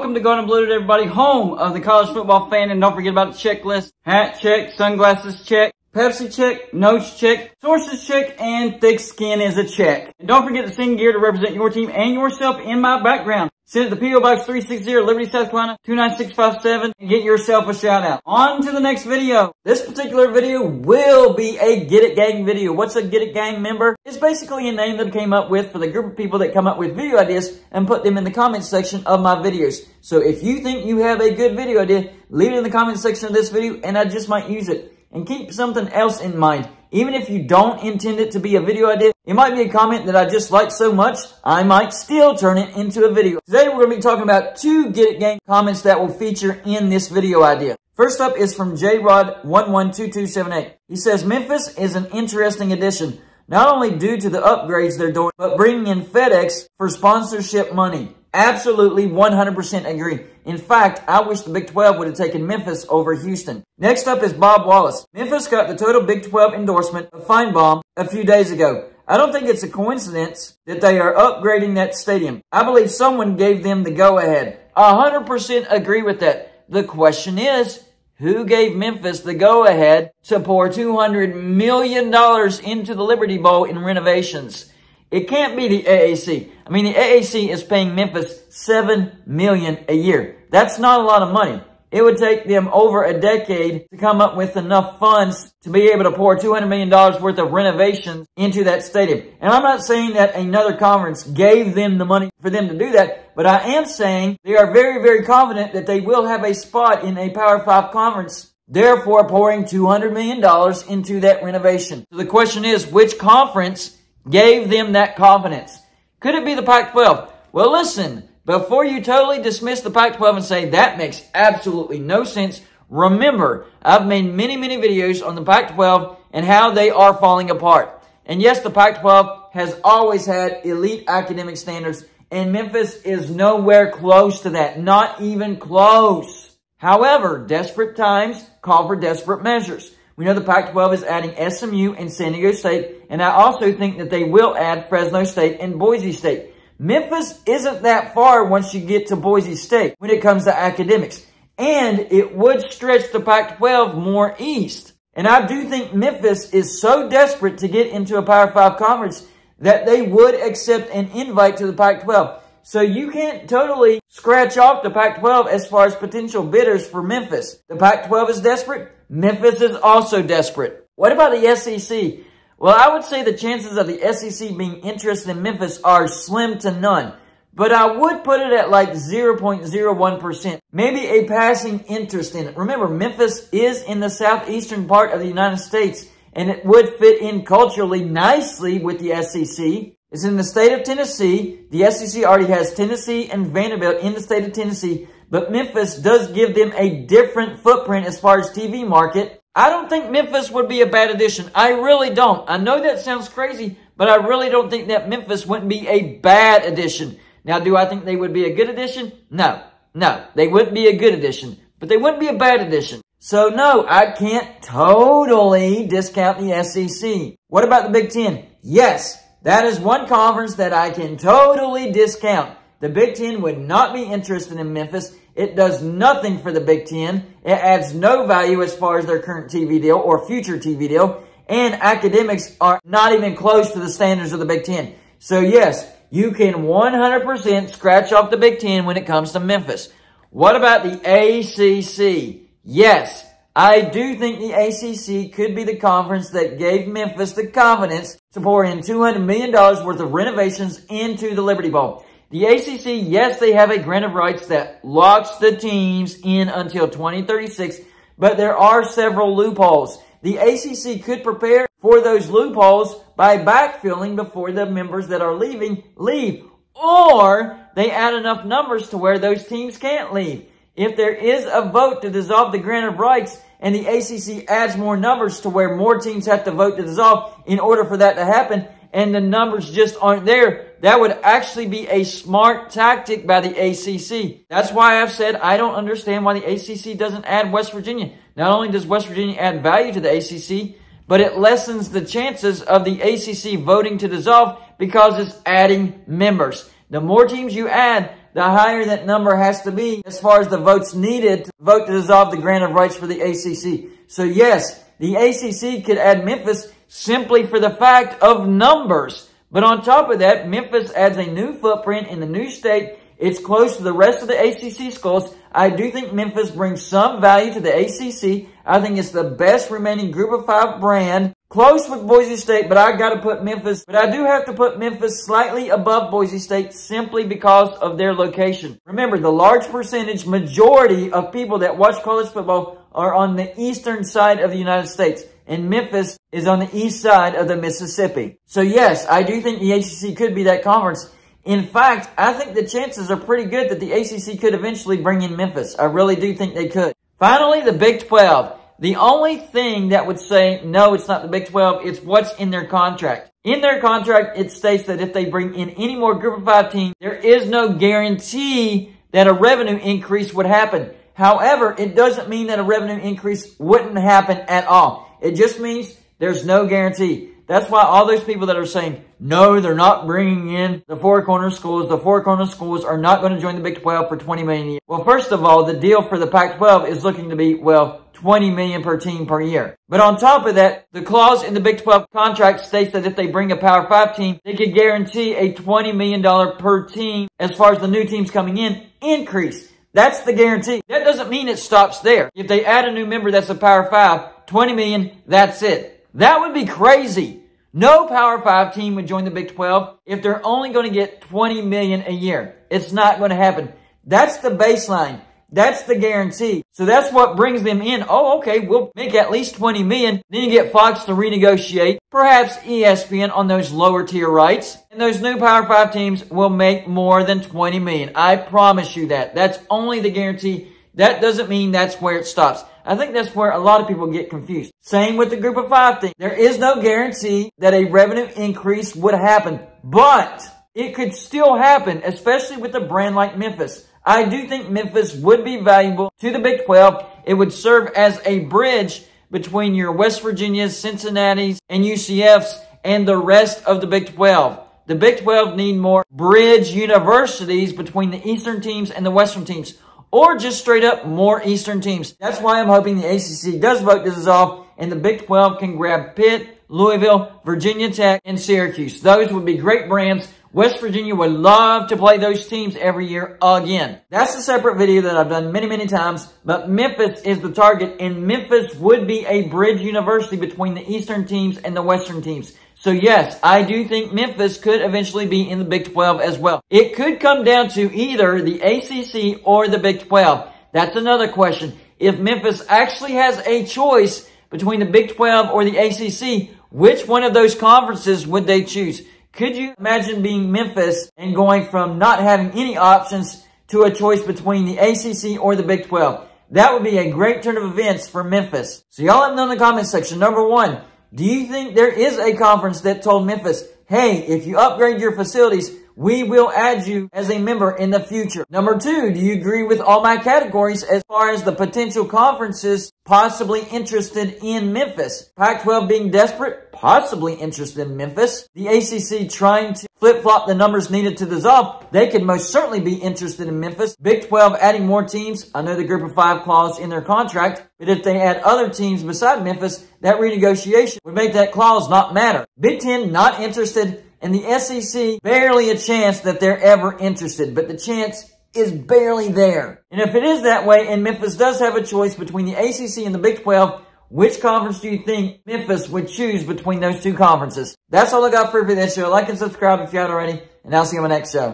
Welcome to Golden Blooded, everybody, home of the college football fan. And don't forget about the checklist. Hat check, sunglasses check, Pepsi check, notes check, sources check, and thick skin is a check. And don't forget to send gear to represent your team and yourself in my background. Send it to P.O. Box 360, Liberty, South Carolina, 29657, and get yourself a shout out. On to the next video. This particular video will be a Get It Gang video. What's a Get It Gang member? It's basically a name that I came up with for the group of people that come up with video ideas and put them in the comment section of my videos. So if you think you have a good video idea, leave it in the comment section of this video and I just might use it. And keep something else in mind. Even if you don't intend it to be a video idea, it might be a comment that I just like so much, I might still turn it into a video. Today we're going to be talking about 2 Get It Gang comments that will feature in this video idea. First up is from JRod112278. He says, Memphis is an interesting addition, not only due to the upgrades they're doing, but bringing in FedEx for sponsorship money. Absolutely 100% agree. In fact, I wish the Big 12 would have taken Memphis over Houston. Next up is Bob Wallace. Memphis got the total Big 12 endorsement of Feinbaum a few days ago. I don't think it's a coincidence that they are upgrading that stadium. I believe someone gave them the go-ahead. 100% agree with that. The question is, who gave Memphis the go-ahead to pour $200 million into the Liberty Bowl in renovations? It can't be the AAC. I mean, the AAC is paying Memphis $7 million a year. That's not a lot of money. It would take them over a decade to come up with enough funds to be able to pour $200 million worth of renovations into that stadium. And I'm not saying that another conference gave them the money for them to do that, but I am saying they are very, very confident that they will have a spot in a Power 5 conference, therefore pouring $200 million into that renovation. So the question is, which conference gave them that confidence? Could it be the Pac-12? Well, listen, before you totally dismiss the Pac-12 and say that makes absolutely no sense, remember, I've made many, many videos on the Pac-12 and how they are falling apart. And yes, the Pac-12 has always had elite academic standards, and Memphis is nowhere close to that, not even close. However, desperate times call for desperate measures. We know the Pac-12 is adding SMU and San Diego State, and I also think that they will add Fresno State and Boise State. Memphis isn't that far once you get to Boise State when it comes to academics, and it would stretch the Pac-12 more east. And I do think Memphis is so desperate to get into a Power 5 conference that they would accept an invite to the Pac-12. So you can't totally scratch off the Pac-12 as far as potential bidders for Memphis. The Pac-12 is desperate. Memphis is also desperate. What about the SEC? Well, I would say the chances of the SEC being interested in Memphis are slim to none. But I would put it at like 0.01%. Maybe a passing interest in it. Remember, Memphis is in the southeastern part of the United States, and it would fit in culturally nicely with the SEC. It's in the state of Tennessee. The SEC already has Tennessee and Vanderbilt in the state of Tennessee, but Memphis does give them a different footprint as far as TV market. I don't think Memphis would be a bad addition. I really don't. I know that sounds crazy, but I really don't think that Memphis wouldn't be a bad addition. Now, do I think they would be a good addition? No, they wouldn't be a good addition, but they wouldn't be a bad addition. So no, I can't totally discount the SEC. What about the Big Ten? Yes, that is one conference that I can totally discount. The Big Ten would not be interested in Memphis. It does nothing for the Big Ten. It adds no value as far as their current TV deal or future TV deal. And academics are not even close to the standards of the Big Ten. So yes, you can 100% scratch off the Big Ten when it comes to Memphis. What about the ACC? Yes, I do think the ACC could be the conference that gave Memphis the confidence to pour in $200 million worth of renovations into the Liberty Bowl. The ACC, yes, they have a grant of rights that locks the teams in until 2036, but there are several loopholes. The ACC could prepare for those loopholes by backfilling before the members that are leaving leave, or they add enough numbers to where those teams can't leave. If there is a vote to dissolve the grant of rights and the ACC adds more numbers to where more teams have to vote to dissolve in order for that to happen, and the numbers just aren't there, that would actually be a smart tactic by the ACC. That's why I've said I don't understand why the ACC doesn't add West Virginia. Not only does West Virginia add value to the ACC, but it lessens the chances of the ACC voting to dissolve because it's adding members. The more teams you add, the higher that number has to be as far as the votes needed to vote to dissolve the grant of rights for the ACC. So yes, the ACC could add Memphis simply for the fact of numbers. But on top of that, Memphis adds a new footprint in the new state. It's close to the rest of the ACC schools. I do think Memphis brings some value to the ACC. I think it's the best remaining Group of 5 brand. Close with Boise State, but I got to put Memphis. But I do have to put Memphis slightly above Boise State simply because of their location. Remember, the large percentage, majority of people that watch college football are on the eastern side of the United States. And Memphis is on the east side of the Mississippi. So yes, I do think the ACC could be that conference. In fact, I think the chances are pretty good that the ACC could eventually bring in Memphis. I really do think they could. Finally, the Big 12. The only thing that would say, no, it's not the Big 12, it's what's in their contract. In their contract, it states that if they bring in any more Group of 5 teams, there is no guarantee that a revenue increase would happen. However, it doesn't mean that a revenue increase wouldn't happen at all. It just means there's no guarantee. That's why all those people that are saying, no, they're not bringing in the Four Corner schools. The Four Corner schools are not going to join the Big 12 for $20 million a year. Well, first of all, the deal for the Pac-12 is looking to be, well, $20 million per team per year. But on top of that, the clause in the Big 12 contract states that if they bring a Power 5 team, they could guarantee a $20 million per team as far as the new teams coming in increase. That's the guarantee. That doesn't mean it stops there. If they add a new member that's a Power 5, $20 million, that's it. That would be crazy. No Power 5 team would join the Big 12 if they're only going to get $20 million a year. It's not going to happen. That's the baseline. That's the guarantee. So that's what brings them in. Oh, okay, we'll make at least $20 million. Then you get Fox to renegotiate, perhaps ESPN on those lower tier rights. And those new Power 5 teams will make more than $20 million. I promise you that. That's only the guarantee. That doesn't mean that's where it stops. I think that's where a lot of people get confused. Same with the Group of 5 thing. There is no guarantee that a revenue increase would happen, but it could still happen, especially with a brand like Memphis. I do think Memphis would be valuable to the Big 12. It would serve as a bridge between your West Virginias, Cincinnati's, and UCF's and the rest of the Big 12. The Big 12 need more bridge universities between the Eastern teams and the Western teams. Or just straight up more Eastern teams. That's why I'm hoping the ACC does vote to dissolve and the Big 12 can grab Pitt, Louisville, Virginia Tech, and Syracuse. Those would be great brands. West Virginia would love to play those teams every year again. That's a separate video that I've done many, many times. But Memphis is the target, and Memphis would be a bridge university between the Eastern teams and the Western teams. So yes, I do think Memphis could eventually be in the Big 12 as well. It could come down to either the ACC or the Big 12. That's another question. If Memphis actually has a choice between the Big 12 or the ACC, which one of those conferences would they choose? Could you imagine being Memphis and going from not having any options to a choice between the ACC or the Big 12? That would be a great turn of events for Memphis. So y'all let me know in the comment section. Number one, do you think there is a conference that told Memphis, hey, if you upgrade your facilities, we will add you as a member in the future? Number two, do you agree with all my categories as far as the potential conferences possibly interested in Memphis? Pac-12 being desperate, possibly interested in Memphis. The ACC trying to flip-flop the numbers needed to dissolve, they could most certainly be interested in Memphis. Big 12 adding more teams. I know the Group of 5 clause in their contract, but if they add other teams beside Memphis, that renegotiation would make that clause not matter. Big 10 not interested, and the SEC barely a chance that they're ever interested, but the chance is barely there. And if it is that way, and Memphis does have a choice between the ACC and the Big 12, which conference do you think Memphis would choose between those two conferences? That's all I got for this show. Like and subscribe if you haven't already, and I'll see you on my next show.